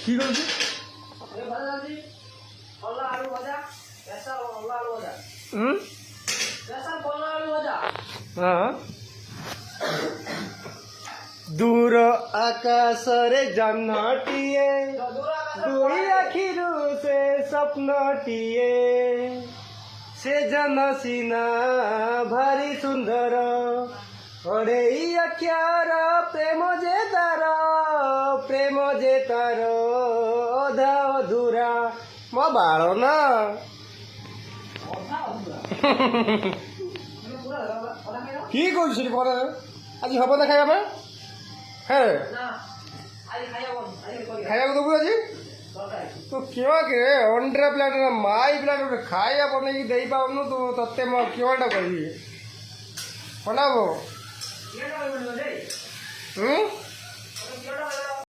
কি করছি दूर आकाश रे जन्नटिए दुई आखिरु से स्वप्नटिए से जन सीना भारी सुंदर अरे अख्यार प्रेम जे तार अधा अधूरा म बाड़ो ना কি করছিস ঘরে আজ হবে না খাইবা হ্যাঁ খাইବାକୁ ଦେବୁ ଆଜି ତୁ କିଅକେ ଅଣ୍ଡ୍ରା ପ୍ଲେଟ୍ ମାଇ ପ୍ଲେଟ୍ ଗୋଟେ ଖାଇବା ବନେଇକି ଦେଇପାରୁନୁ ତୁ ତତେ ମୁଁ କିଅଟା କହିବି କଣ ହବ